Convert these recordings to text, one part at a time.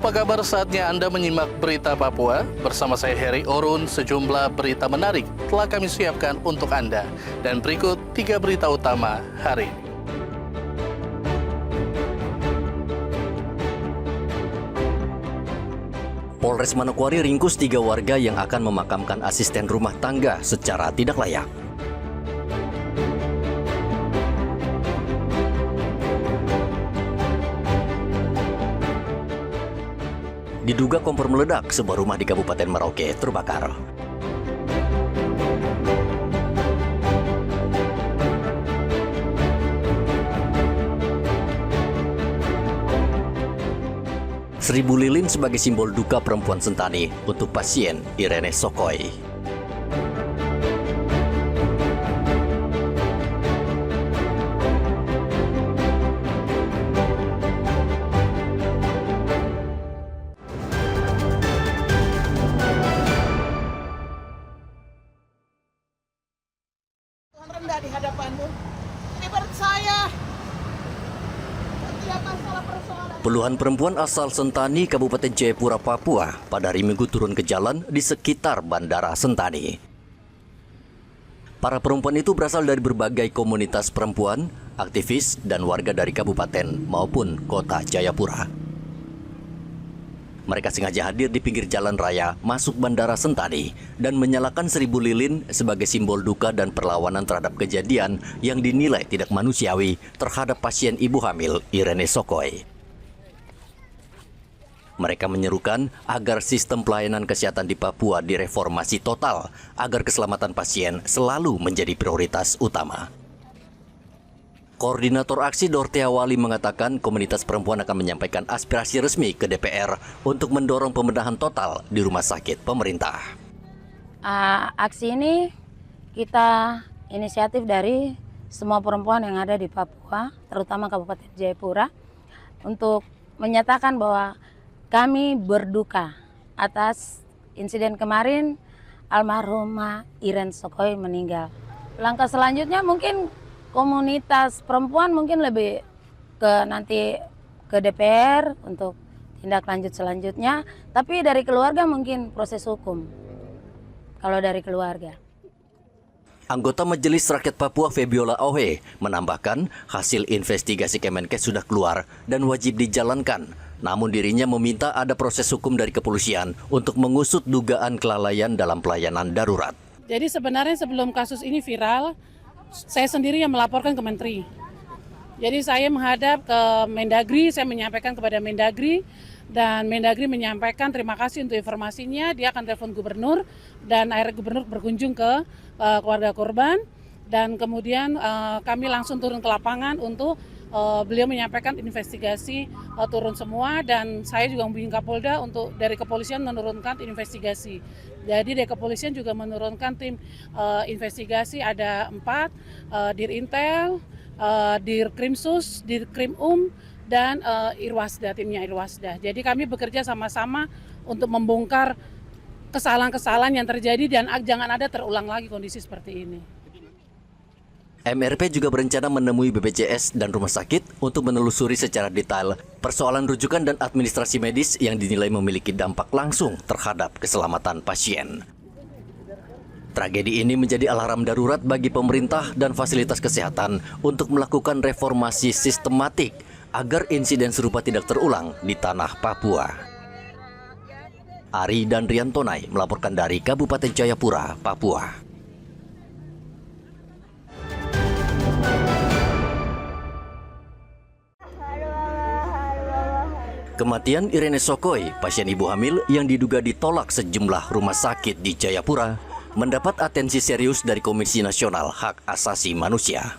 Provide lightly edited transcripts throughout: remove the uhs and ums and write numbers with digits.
Apa kabar? Saatnya Anda menyimak Berita Papua. Bersama saya Heri Orun, sejumlah berita menarik telah kami siapkan untuk Anda. Dan berikut 3 berita utama hari ini. Polres Manokwari ringkus 3 warga yang akan memakamkan asisten rumah tangga secara tidak layak. Diduga kompor meledak, sebuah rumah di Kabupaten Merauke terbakar. Seribu lilin sebagai simbol duka perempuan Sentani untuk pasien Irene Sokoy. Tuhan rendah di hadapanmu. Ini berat saya. Setiap masalah persoalan. Puluhan perempuan asal Sentani, Kabupaten Jayapura, Papua pada hari Minggu turun ke jalan di sekitar Bandara Sentani. Para perempuan itu berasal dari berbagai komunitas perempuan, aktivis, dan warga dari kabupaten maupun kota Jayapura. Mereka sengaja hadir di pinggir jalan raya masuk Bandara Sentani dan menyalakan 1000 lilin sebagai simbol duka dan perlawanan terhadap kejadian yang dinilai tidak manusiawi terhadap pasien ibu hamil Irene Sokoy. Mereka menyerukan agar sistem pelayanan kesehatan di Papua direformasi total agar keselamatan pasien selalu menjadi prioritas utama. Koordinator aksi Dortea Wali mengatakan komunitas perempuan akan menyampaikan aspirasi resmi ke DPR untuk mendorong pembenahan total di rumah sakit pemerintah. Aksi ini kita inisiatif dari semua perempuan yang ada di Papua, terutama Kabupaten Jayapura, untuk menyatakan bahwa kami berduka atas insiden kemarin almarhumah Irene Sokoy meninggal. Langkah selanjutnya mungkin komunitas perempuan mungkin lebih nanti ke DPR untuk tindak lanjut selanjutnya, tapi dari keluarga mungkin proses hukum. Kalau dari keluarga. Anggota Majelis Rakyat Papua Febiola Ohe menambahkan hasil investigasi Kemenkes sudah keluar dan wajib dijalankan. Namun dirinya meminta ada proses hukum dari kepolisian untuk mengusut dugaan kelalaian dalam pelayanan darurat. Jadi sebenarnya sebelum kasus ini viral, saya sendiri yang melaporkan ke Menteri. Jadi saya menghadap ke Mendagri, saya menyampaikan kepada Mendagri, dan Mendagri menyampaikan terima kasih untuk informasinya, dia akan telepon gubernur, dan akhirnya gubernur berkunjung ke keluarga korban, dan kemudian kami langsung turun ke lapangan untuk beliau menyampaikan investigasi turun semua, dan saya juga menghubungi Kapolda untuk dari kepolisian menurunkan investigasi. Jadi dari kepolisian juga menurunkan tim investigasi, ada 4, Dirintel, Dirkrimsus, Dirkrimum, dan Irwasda, timnya Irwasda. Jadi kami bekerja sama-sama untuk membongkar kesalahan-kesalahan yang terjadi dan jangan ada terulang lagi kondisi seperti ini. MRP juga berencana menemui BPJS dan rumah sakit untuk menelusuri secara detail persoalan rujukan dan administrasi medis yang dinilai memiliki dampak langsung terhadap keselamatan pasien. Tragedi ini menjadi alarm darurat bagi pemerintah dan fasilitas kesehatan untuk melakukan reformasi sistematik agar insiden serupa tidak terulang di tanah Papua. Ari dan Riantonai melaporkan dari Kabupaten Jayapura, Papua. Kematian Irene Sokoy, pasien ibu hamil yang diduga ditolak sejumlah rumah sakit di Jayapura, mendapat atensi serius dari Komisi Nasional Hak Asasi Manusia.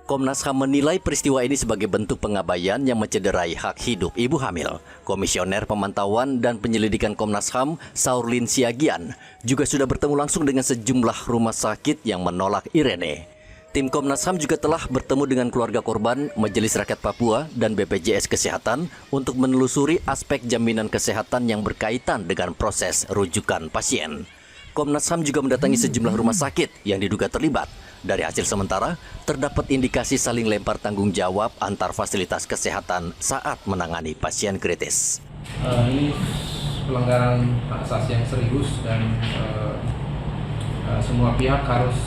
Komnas HAM menilai peristiwa ini sebagai bentuk pengabaian yang mencederai hak hidup ibu hamil. Komisioner Pemantauan dan Penyelidikan Komnas HAM, Saurlin Siagian, juga sudah bertemu langsung dengan sejumlah rumah sakit yang menolak Irene. Tim Komnas HAM juga telah bertemu dengan keluarga korban, Majelis Rakyat Papua, dan BPJS Kesehatan untuk menelusuri aspek jaminan kesehatan yang berkaitan dengan proses rujukan pasien. Komnas HAM juga mendatangi sejumlah rumah sakit yang diduga terlibat Dari hasil sementara, terdapat indikasi saling lempar tanggung jawab antar fasilitas kesehatan saat menangani pasien kritis. Ini pelanggaran hak asasi yang serius dan semua pihak harus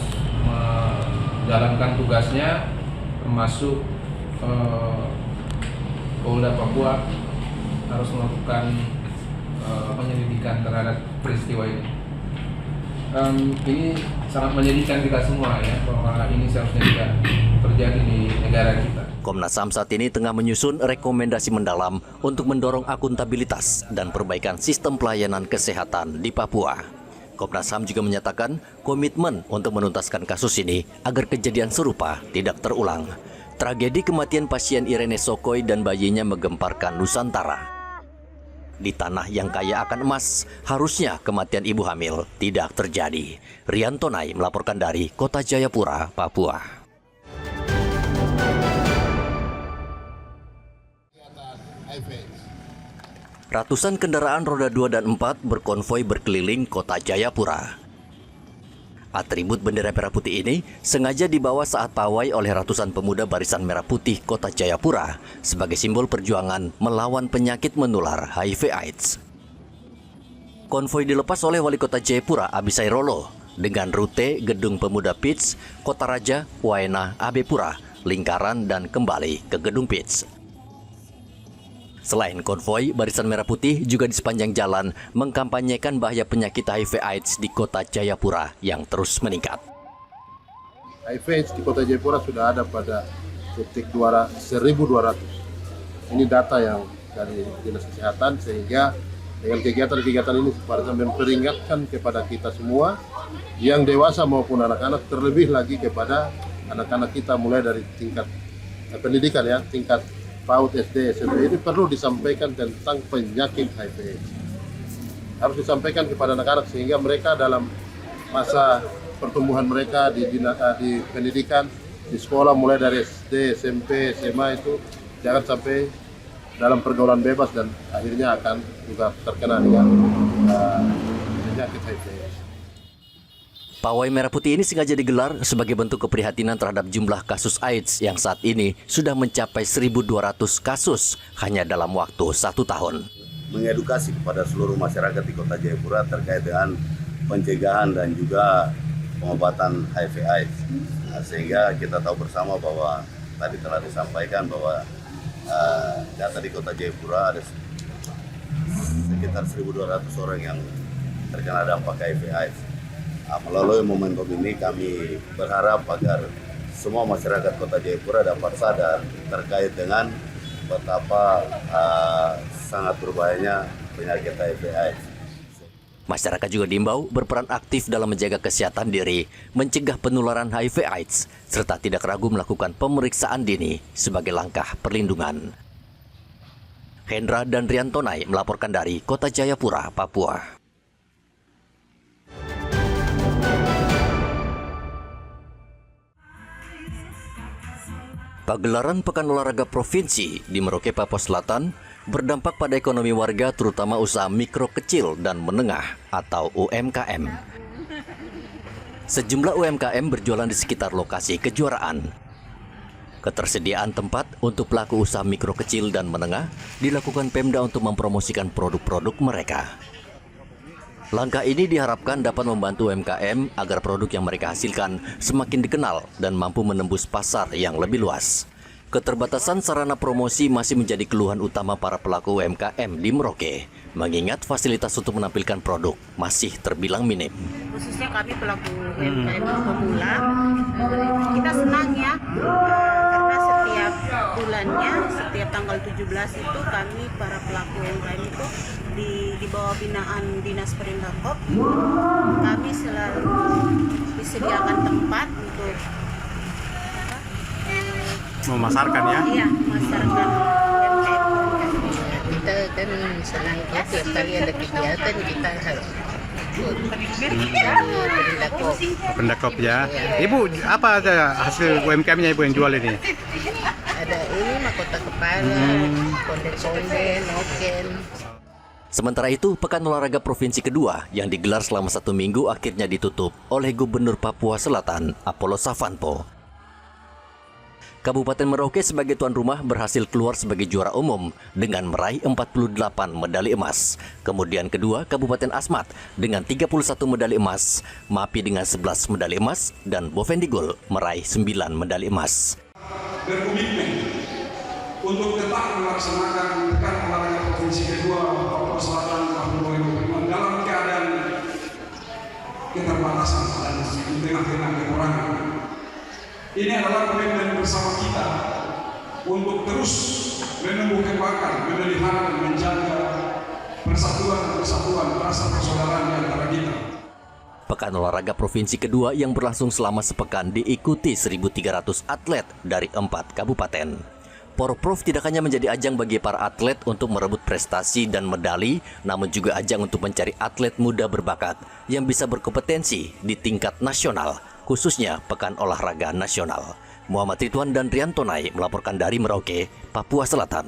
menjalankan tugasnya, termasuk Polda Papua harus melakukan penyelidikan terhadap peristiwa ini. Ini sangat menyedihkan kita semua ya, bahwa ini seharusnya tidak terjadi di negara kita. Komnas HAM saat ini tengah menyusun rekomendasi mendalam untuk mendorong akuntabilitas dan perbaikan sistem pelayanan kesehatan di Papua. Komnas HAM juga menyatakan komitmen untuk menuntaskan kasus ini agar kejadian serupa tidak terulang. Tragedi kematian pasien Irene Sokoy dan bayinya menggemparkan Nusantara. Di tanah yang kaya akan emas, harusnya kematian ibu hamil tidak terjadi. Rian Tonai melaporkan dari Kota Jayapura, Papua. Ratusan kendaraan roda 2 dan 4 berkonvoi berkeliling Kota Jayapura. Atribut bendera merah putih ini sengaja dibawa saat pawai oleh ratusan pemuda Barisan Merah Putih Kota Jayapura sebagai simbol perjuangan melawan penyakit menular HIV/AIDS. Konvoi dilepas oleh Wali Kota Jayapura Abisai Rolo dengan rute Gedung Pemuda PITS, Kota Raja, Waena, Abepura, Lingkaran, dan kembali ke Gedung PITS. Selain konvoi, Barisan Merah Putih juga di sepanjang jalan mengkampanyekan bahaya penyakit HIV/AIDS di Kota Jayapura yang terus meningkat. HIV/AIDS di Kota Jayapura sudah ada pada titik 1.200. Ini data yang dari Dinas Kesehatan, sehingga dengan kegiatan-kegiatan ini Barisan memperingatkan kepada kita semua, yang dewasa maupun anak-anak, terlebih lagi kepada anak-anak kita mulai dari tingkat pendidikan ya, tingkat PAUD, SD, SMP, ini perlu disampaikan tentang penyakit HIV/AIDS. Harus disampaikan kepada anak-anak sehingga mereka dalam masa pertumbuhan mereka di pendidikan, di sekolah mulai dari SD, SMP, SMA itu jangan sampai dalam pergaulan bebas dan akhirnya akan juga terkena dengan penyakit HIV/AIDS. Pawai Merah Putih ini sengaja digelar sebagai bentuk keprihatinan terhadap jumlah kasus AIDS yang saat ini sudah mencapai 1.200 kasus hanya dalam waktu 1 tahun. Mengedukasi kepada seluruh masyarakat di Kota Jayapura terkait dengan pencegahan dan juga pengobatan HIV/AIDS. Sehingga kita tahu bersama bahwa tadi telah disampaikan bahwa data di Kota Jayapura ada sekitar 1.200 orang yang terkena dampak HIV/AIDS. Melalui momentum ini kami berharap agar semua masyarakat Kota Jayapura dapat sadar terkait dengan betapa sangat berbahayanya penyakit HIV/AIDS. Masyarakat juga diimbau berperan aktif dalam menjaga kesehatan diri, mencegah penularan HIV/AIDS, serta tidak ragu melakukan pemeriksaan dini sebagai langkah perlindungan. Hendra dan Rian Tonai melaporkan dari Kota Jayapura, Papua. Pagelaran Pekan Olahraga Provinsi di Merauke, Papua Selatan berdampak pada ekonomi warga, terutama usaha mikro kecil dan menengah atau UMKM. Sejumlah UMKM berjualan di sekitar lokasi kejuaraan. Ketersediaan tempat untuk pelaku usaha mikro kecil dan menengah dilakukan Pemda untuk mempromosikan produk-produk mereka. Langkah ini diharapkan dapat membantu UMKM agar produk yang mereka hasilkan semakin dikenal dan mampu menembus pasar yang lebih luas. Keterbatasan sarana promosi masih menjadi keluhan utama para pelaku UMKM di Merauke, mengingat fasilitas untuk menampilkan produk masih terbilang minim. Khususnya kami pelaku UMKM pemula, kita senang ya, karena setiap bulannya, setiap tanggal 17 itu kami para pelaku UMKM itu di bawah binaan Dinas Perindakop, kami selalu disediakan tempat untuk memasarkan ya? Iya, memasarkan UMKM. Kita kan senang ya, tiap kali ada kegiatan kita harus Pendakop ya. Ibu, apa ada hasil UMKM-nya Ibu yang jual ini? ada ini mahkota kepala, konde-konde, noken. Sementara itu, Pekan Olahraga Provinsi kedua yang digelar selama 1 minggu akhirnya ditutup oleh Gubernur Papua Selatan, Apollo Savanpo. Kabupaten Merauke sebagai tuan rumah berhasil keluar sebagai juara umum dengan meraih 48 medali emas. Kemudian kedua, Kabupaten Asmat dengan 31 medali emas, Mapi dengan 11 medali emas, dan Bovendigul meraih 9 medali emas. Berkomitmen untuk tetap melaksanakan Pekan Olahraga Provinsi kedua Papua Selatan tahun 2025 dalam keadaan keterbatasan dan di tengah-tengah kekurangan. Ini adalah komitmen bersama kita untuk terus menumbuh kembangkan, memelihara dan menjaga persatuan rasa persaudaraan di antara kita. Pekan Olahraga Provinsi kedua yang berlangsung selama sepekan diikuti 1.300 atlet dari 4 kabupaten. Porprov tidak hanya menjadi ajang bagi para atlet untuk merebut prestasi dan medali, namun juga ajang untuk mencari atlet muda berbakat yang bisa berkompetensi di tingkat nasional, khususnya Pekan Olahraga Nasional. Muhammad Ridwan dan Rian Tonai melaporkan dari Merauke, Papua Selatan.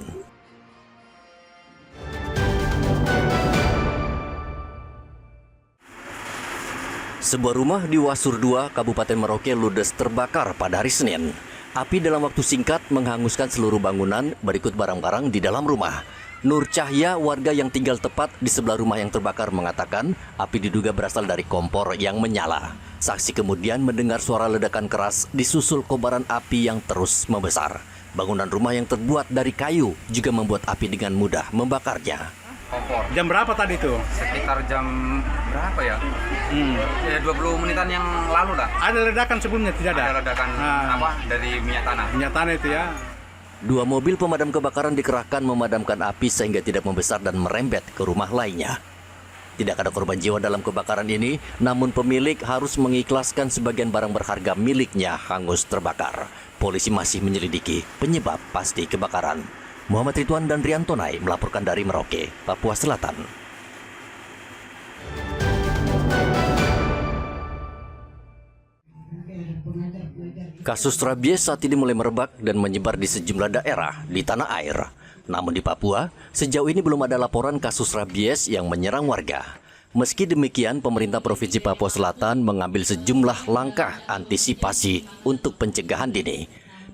Sebuah rumah di Wasur 2, Kabupaten Merauke ludes terbakar pada hari Senin. Api dalam waktu singkat menghanguskan seluruh bangunan, berikut barang-barang di dalam rumah. Nur Cahya, warga yang tinggal tepat di sebelah rumah yang terbakar, mengatakan api diduga berasal dari kompor yang menyala. Saksi kemudian mendengar suara ledakan keras disusul kobaran api yang terus membesar. Bangunan rumah yang terbuat dari kayu juga membuat api dengan mudah membakarnya. Kompor. Jam berapa tadi tuh? Sekitar jam berapa ya? Ya 20 menitan yang lalu lah. Ada ledakan sebelumnya, tidak ada? Ada ledakan dari minyak tanah. Minyak tanah itu ya. 2 mobil pemadam kebakaran dikerahkan memadamkan api sehingga tidak membesar dan merembet ke rumah lainnya. Tidak ada korban jiwa dalam kebakaran ini, namun pemilik harus mengikhlaskan sebagian barang berharga miliknya hangus terbakar. Polisi masih menyelidiki penyebab pasti kebakaran. Muhammad Ridwan dan Rian Tonai melaporkan dari Merauke, Papua Selatan. Kasus rabies saat ini mulai merebak dan menyebar di sejumlah daerah di tanah air. Namun di Papua, sejauh ini belum ada laporan kasus rabies yang menyerang warga. Meski demikian, pemerintah Provinsi Papua Selatan mengambil sejumlah langkah antisipasi untuk pencegahan dini.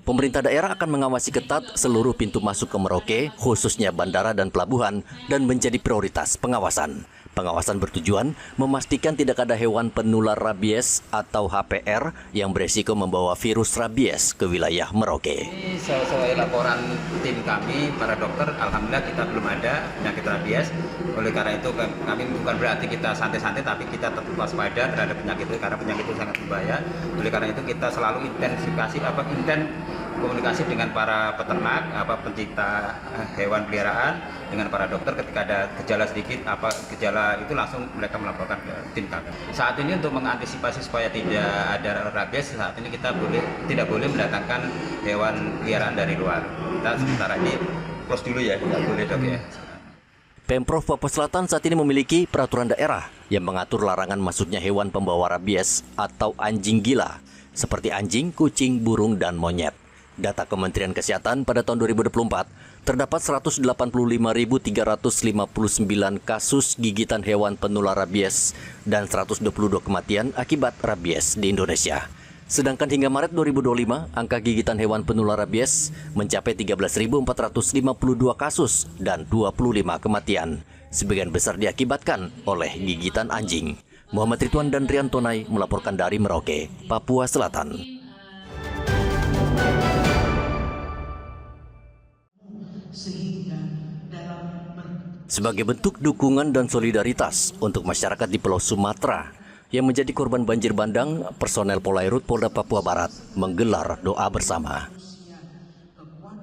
Pemerintah daerah akan mengawasi ketat seluruh pintu masuk ke Merauke, khususnya bandara dan pelabuhan, dan menjadi prioritas pengawasan. Pengawasan bertujuan memastikan tidak ada hewan penular rabies atau HPR yang beresiko membawa virus rabies ke wilayah Merauke. Ini sesuai laporan tim kami, para dokter, alhamdulillah kita belum ada penyakit rabies. Oleh karena itu kami bukan berarti kita santai-santai, tapi kita tetap waspada terhadap penyakit itu karena penyakit itu sangat berbahaya. Oleh karena itu kita selalu intensifikasi komunikasi dengan para peternak, pencinta hewan peliharaan, dengan para dokter ketika ada gejala sedikit, gejala itu langsung mereka melaporkan ke tim kami. Saat ini untuk mengantisipasi supaya tidak ada rabies, saat ini kita tidak boleh mendatangkan hewan peliharaan dari luar. Kita sementara ini close dulu ya, tidak boleh dok ya. Pemprov Papua Selatan saat ini memiliki peraturan daerah yang mengatur larangan masuknya hewan pembawa rabies atau anjing gila, seperti anjing, kucing, burung, dan monyet. Data Kementerian Kesehatan pada tahun 2024, terdapat 185.359 kasus gigitan hewan penular rabies dan 122 kematian akibat rabies di Indonesia. Sedangkan hingga Maret 2025, angka gigitan hewan penular rabies mencapai 13.452 kasus dan 25 kematian. Sebagian besar diakibatkan oleh gigitan anjing. Muhammad Ridwan dan Rian Tonai melaporkan dari Merauke, Papua Selatan. Sebagai bentuk dukungan dan solidaritas untuk masyarakat di Pulau Sumatera yang menjadi korban banjir bandang, personel Polairut Polda Papua Barat menggelar doa bersama.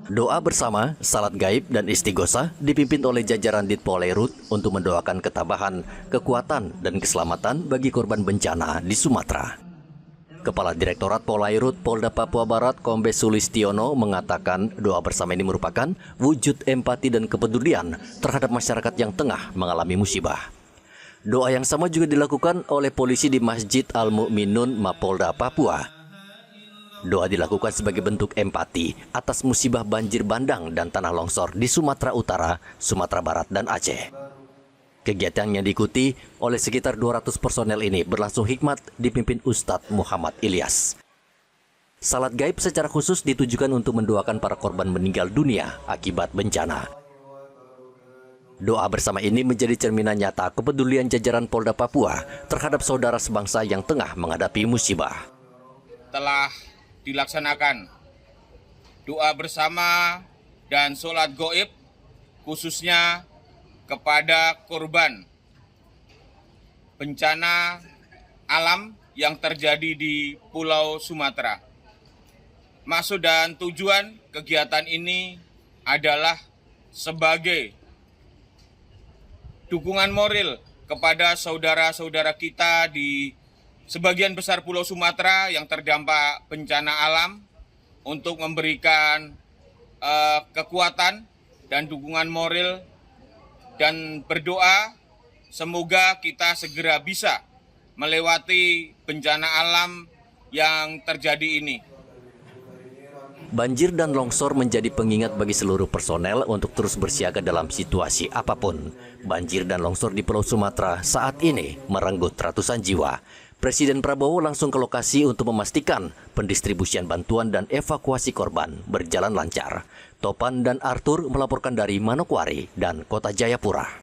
Doa bersama, salat gaib dan istighosah dipimpin oleh jajaran Dit Polairut untuk mendoakan ketabahan, kekuatan, dan keselamatan bagi korban bencana di Sumatera. Kepala Direktorat Polairut Polda Papua Barat Kombes Sulistiono mengatakan doa bersama ini merupakan wujud empati dan kepedulian terhadap masyarakat yang tengah mengalami musibah. Doa yang sama juga dilakukan oleh polisi di Masjid Al-Mu'minun Mapolda Papua. Doa dilakukan sebagai bentuk empati atas musibah banjir bandang dan tanah longsor di Sumatera Utara, Sumatera Barat, dan Aceh. Kegiatan yang diikuti oleh sekitar 200 personel ini berlangsung hikmat dipimpin Ustadz Muhammad Ilyas. Salat gaib secara khusus ditujukan untuk mendoakan para korban meninggal dunia akibat bencana. Doa bersama ini menjadi cerminan nyata kepedulian jajaran Polda Papua terhadap saudara sebangsa yang tengah menghadapi musibah. Telah dilaksanakan doa bersama dan sholat gaib khususnya kepada korban bencana alam yang terjadi di Pulau Sumatera. Maksud dan tujuan kegiatan ini adalah sebagai dukungan moral kepada saudara-saudara kita di sebagian besar Pulau Sumatera yang terdampak bencana alam untuk memberikan kekuatan dan dukungan moral dan berdoa semoga kita segera bisa melewati bencana alam yang terjadi ini. Banjir dan longsor menjadi pengingat bagi seluruh personel untuk terus bersiaga dalam situasi apapun. Banjir dan longsor di Pulau Sumatera saat ini merenggut ratusan jiwa. Presiden Prabowo langsung ke lokasi untuk memastikan pendistribusian bantuan dan evakuasi korban berjalan lancar. Topan dan Arthur melaporkan dari Manokwari dan Kota Jayapura.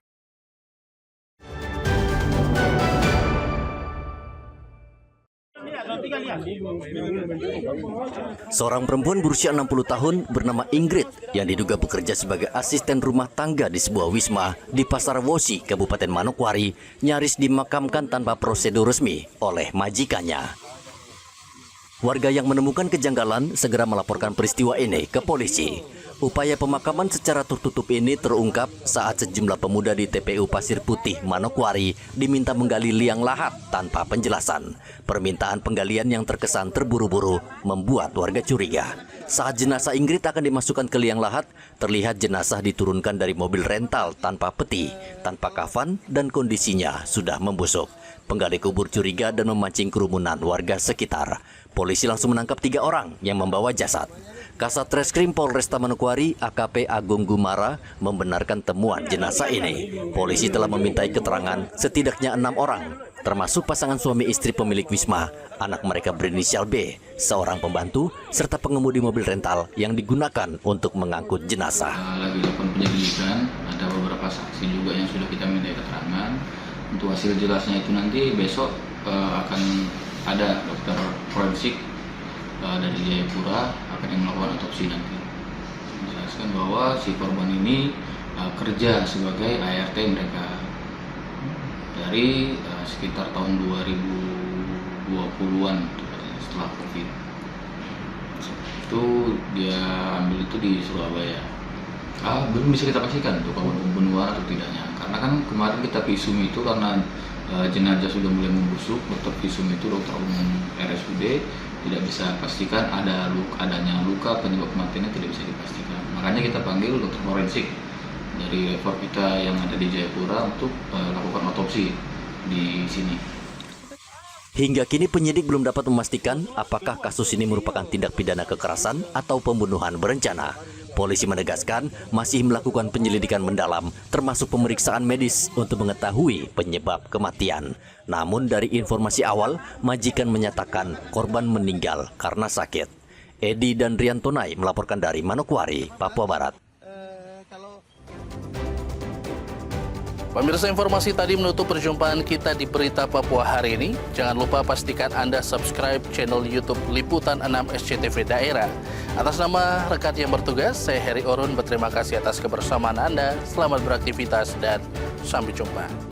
Seorang perempuan berusia 60 tahun bernama Ingrid yang diduga bekerja sebagai asisten rumah tangga di sebuah wisma di Pasar Wosi, Kabupaten Manokwari, nyaris dimakamkan tanpa prosedur resmi oleh majikannya. Warga yang menemukan kejanggalan segera melaporkan peristiwa ini ke polisi. Upaya pemakaman secara tertutup ini terungkap saat sejumlah pemuda di TPU Pasir Putih, Manokwari diminta menggali liang lahat tanpa penjelasan. Permintaan penggalian yang terkesan terburu-buru membuat warga curiga. Saat jenazah Ingrid akan dimasukkan ke liang lahat, terlihat jenazah diturunkan dari mobil rental tanpa peti, tanpa kafan, dan kondisinya sudah membusuk. Penggali kubur curiga dan memancing kerumunan warga sekitar. Polisi langsung menangkap 3 orang yang membawa jasad. Kasat Reskrim Polresta Manokwari AKP Agung Gumara membenarkan temuan jenazah ini. Polisi telah memintai keterangan setidaknya 6 orang, termasuk pasangan suami istri pemilik wisma, anak mereka berinisial B, seorang pembantu, serta pengemudi mobil rental yang digunakan untuk mengangkut jenazah. Lagi dilakukan penyelidikan, ada beberapa saksi juga yang sudah kita minta keterangan. Untuk hasil jelasnya itu nanti besok akan ada dokter forensik dari Jayapura akan yang melakukan otopsi nanti. Menjelaskan bahwa si korban ini kerja sebagai ART mereka dari sekitar tahun 2020-an setelah COVID. Itu dia ambil itu di Surabaya. Belum bisa kita pastikan untuk pembunuhan atau tidaknya. Karena kan kemarin kita visum itu karena jenazah sudah mulai membusuk, dokter visum itu dokter umum RSUD tidak bisa pastikan adanya luka, penyebab kematiannya tidak bisa dipastikan. Makanya kita panggil dokter forensik dari level kita yang ada di Jayapura untuk lakukan otopsi di sini. Hingga kini penyidik belum dapat memastikan apakah kasus ini merupakan tindak pidana kekerasan atau pembunuhan berencana. Polisi menegaskan masih melakukan penyelidikan mendalam termasuk pemeriksaan medis untuk mengetahui penyebab kematian. Namun dari informasi awal, majikan menyatakan korban meninggal karena sakit. Edi dan Riantonai melaporkan dari Manokwari, Papua Barat. Pemirsa, informasi tadi menutup perjumpaan kita di Berita Papua hari ini. Jangan lupa pastikan Anda subscribe channel YouTube Liputan 6 SCTV Daerah. Atas nama rekan yang bertugas, saya Heri Orun berterima kasih atas kebersamaan Anda. Selamat beraktivitas dan sampai jumpa.